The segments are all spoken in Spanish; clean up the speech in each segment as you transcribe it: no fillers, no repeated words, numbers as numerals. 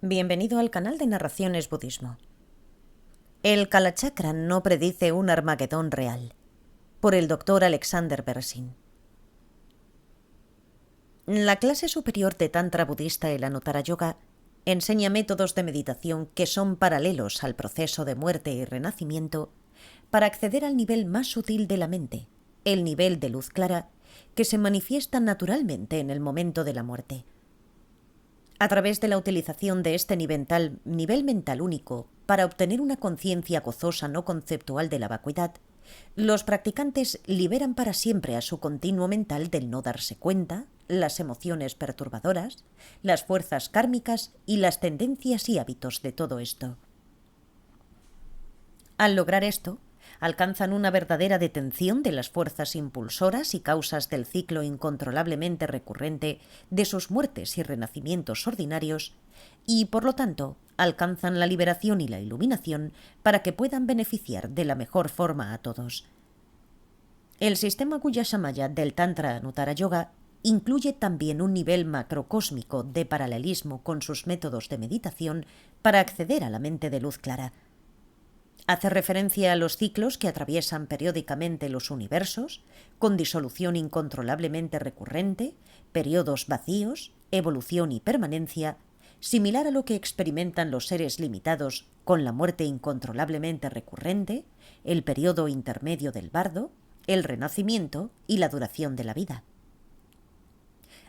Bienvenido al canal de Narraciones Budismo. El Kalachakra no predice un Armagedón real. Por el Dr. Alexander Berzin. La clase superior de Tantra budista, el Anuttara Yoga, enseña métodos de meditación que son paralelos al proceso de muerte y renacimiento para acceder al nivel más sutil de la mente, el nivel de luz clara, que se manifiesta naturalmente en el momento de la muerte. A través de la utilización de este nivel mental único para obtener una conciencia gozosa no conceptual de la vacuidad, los practicantes liberan para siempre a su continuo mental del no darse cuenta, las emociones perturbadoras, las fuerzas kármicas y las tendencias y hábitos de todo esto. Al lograr esto, alcanzan una verdadera detención de las fuerzas impulsoras y causas del ciclo incontrolablemente recurrente de sus muertes y renacimientos ordinarios y, por lo tanto, alcanzan la liberación y la iluminación para que puedan beneficiar de la mejor forma a todos. El sistema Guhyashamaya del Tantra Anuttara Yoga incluye también un nivel macrocósmico de paralelismo con sus métodos de meditación para acceder a la mente de luz clara. Hace referencia a los ciclos que atraviesan periódicamente los universos, con disolución incontrolablemente recurrente, periodos vacíos, evolución y permanencia, similar a lo que experimentan los seres limitados con la muerte incontrolablemente recurrente, el periodo intermedio del bardo, el renacimiento y la duración de la vida.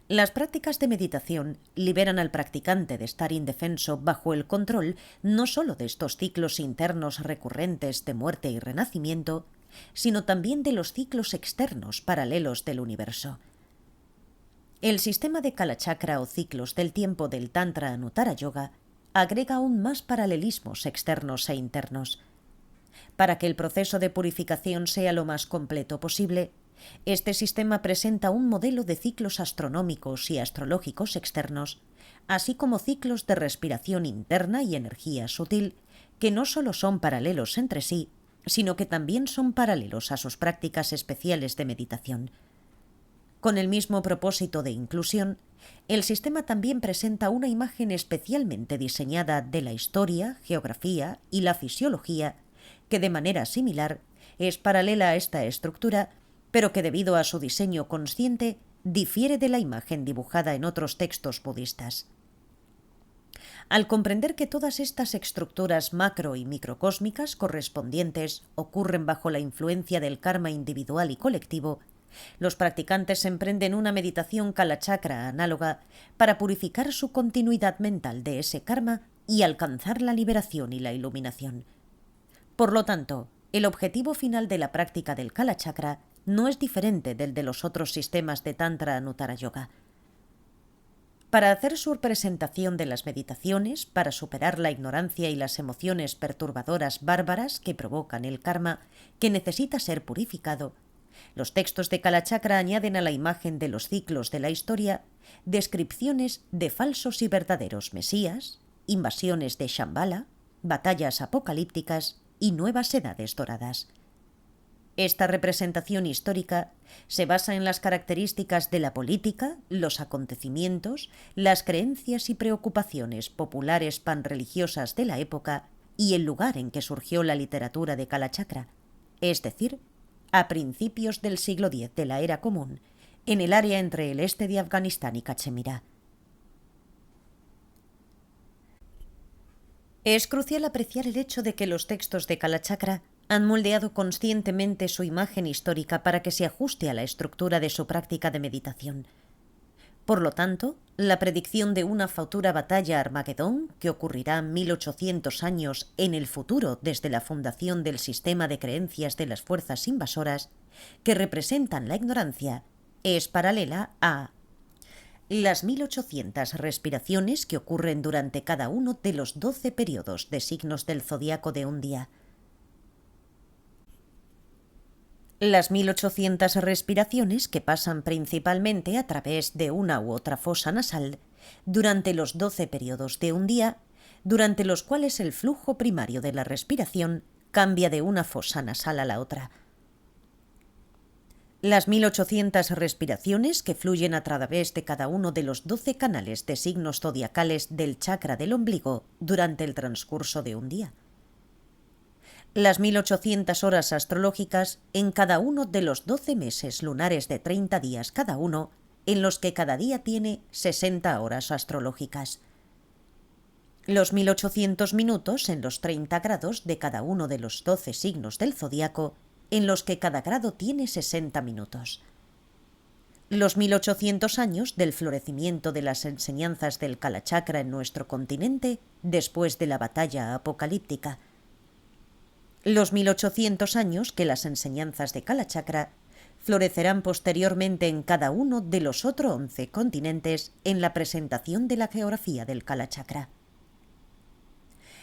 Las prácticas de meditación liberan al practicante de estar indefenso bajo el control no sólo de estos ciclos internos recurrentes de muerte y renacimiento, sino también de los ciclos externos paralelos del universo. El sistema de Kalachakra o ciclos del tiempo del Tantra Anuttara Yoga agrega aún más paralelismos externos e internos. Para que el proceso de purificación sea lo más completo posible, este sistema presenta un modelo de ciclos astronómicos y astrológicos externos, así como ciclos de respiración interna y energía sutil, que no solo son paralelos entre sí, sino que también son paralelos a sus prácticas especiales de meditación. Con el mismo propósito de inclusión, el sistema también presenta una imagen especialmente diseñada de la historia, geografía y la fisiología, que de manera similar es paralela a esta estructura, pero que debido a su diseño consciente difiere de la imagen dibujada en otros textos budistas. Al comprender que todas estas estructuras macro y microcósmicas correspondientes ocurren bajo la influencia del karma individual y colectivo, los practicantes emprenden una meditación Kalachakra análoga para purificar su continuidad mental de ese karma y alcanzar la liberación y la iluminación. Por lo tanto, el objetivo final de la práctica del Kalachakra no es diferente del de los otros sistemas de Tantra Anuttara Yoga. Para hacer su presentación de las meditaciones, para superar la ignorancia y las emociones perturbadoras bárbaras que provocan el karma que necesita ser purificado, los textos de Kalachakra añaden a la imagen de los ciclos de la historia descripciones de falsos y verdaderos mesías, invasiones de Shambhala, batallas apocalípticas y nuevas edades doradas. Esta representación histórica se basa en las características de la política, los acontecimientos, las creencias y preocupaciones populares panreligiosas de la época y el lugar en que surgió la literatura de Kalachakra, es decir, a principios del siglo X de la Era Común, en el área entre el este de Afganistán y Cachemira. Es crucial apreciar el hecho de que los textos de Kalachakra han moldeado conscientemente su imagen histórica para que se ajuste a la estructura de su práctica de meditación. Por lo tanto, la predicción de una futura batalla Armagedón, que ocurrirá 1800 años en el futuro desde la fundación del sistema de creencias de las fuerzas invasoras, que representan la ignorancia, es paralela a las 1800 respiraciones que ocurren durante cada uno de los 12 periodos de signos del zodiaco de un día. Las 1800 respiraciones que pasan principalmente a través de una u otra fosa nasal durante los 12 periodos de un día, durante los cuales el flujo primario de la respiración cambia de una fosa nasal a la otra. Las 1800 respiraciones que fluyen a través de cada uno de los 12 canales de signos zodiacales del chakra del ombligo durante el transcurso de un día. Las 1800 horas astrológicas en cada uno de los 12 meses lunares de 30 días cada uno, en los que cada día tiene 60 horas astrológicas. Los 1800 minutos en los 30 grados de cada uno de los 12 signos del zodiaco, en los que cada grado tiene 60 minutos. Los 1800 años del florecimiento de las enseñanzas del Kalachakra en nuestro continente después de la batalla apocalíptica. Los 1800 años que las enseñanzas de Kalachakra florecerán posteriormente en cada uno de los otros 11 continentes en la presentación de la geografía del Kalachakra.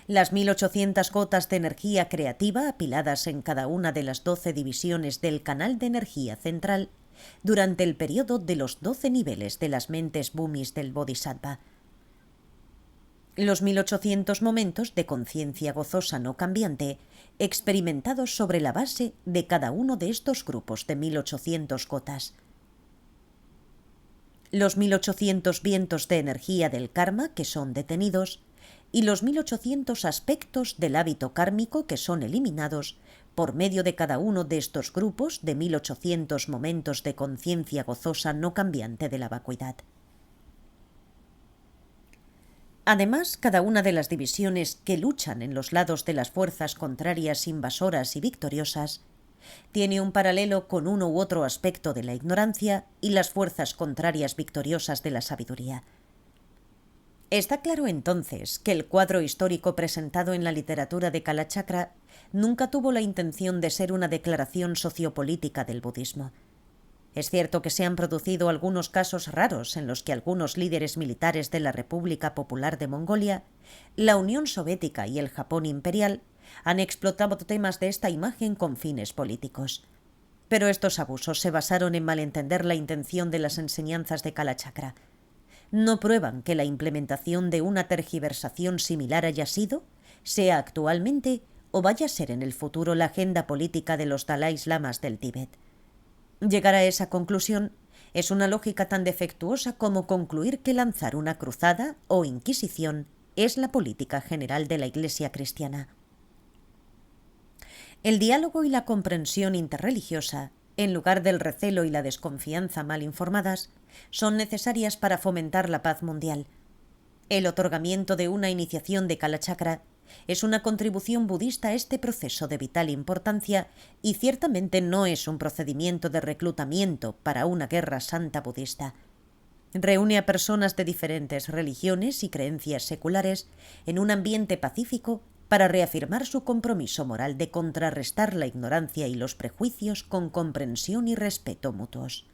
Las 1800 gotas de energía creativa apiladas en cada una de las 12 divisiones del canal de energía central durante el periodo de los 12 niveles de las mentes Bhumis del Bodhisattva. Los 1800 momentos de conciencia gozosa no cambiante experimentados sobre la base de cada uno de estos grupos de 1800 gotas. Los 1800 vientos de energía del karma que son detenidos y los 1800 aspectos del hábito kármico que son eliminados por medio de cada uno de estos grupos de 1800 momentos de conciencia gozosa no cambiante de la vacuidad. Además, cada una de las divisiones que luchan en los lados de las fuerzas contrarias invasoras y victoriosas tiene un paralelo con uno u otro aspecto de la ignorancia y las fuerzas contrarias victoriosas de la sabiduría. Está claro entonces que el cuadro histórico presentado en la literatura de Kalachakra nunca tuvo la intención de ser una declaración sociopolítica del budismo. Es cierto que se han producido algunos casos raros en los que algunos líderes militares de la República Popular de Mongolia, la Unión Soviética y el Japón imperial han explotado temas de esta imagen con fines políticos. Pero estos abusos se basaron en malentender la intención de las enseñanzas de Kalachakra. No prueban que la implementación de una tergiversación similar haya sido, sea actualmente o vaya a ser en el futuro la agenda política de los Dalái Lamas del Tíbet. Llegar a esa conclusión es una lógica tan defectuosa como concluir que lanzar una cruzada o inquisición es la política general de la Iglesia cristiana. El diálogo y la comprensión interreligiosa, en lugar del recelo y la desconfianza mal informadas, son necesarias para fomentar la paz mundial. El otorgamiento de una iniciación de Kalachakra es una contribución budista a este proceso de vital importancia y ciertamente no es un procedimiento de reclutamiento para una guerra santa budista. Reúne a personas de diferentes religiones y creencias seculares en un ambiente pacífico para reafirmar su compromiso moral de contrarrestar la ignorancia y los prejuicios con comprensión y respeto mutuos.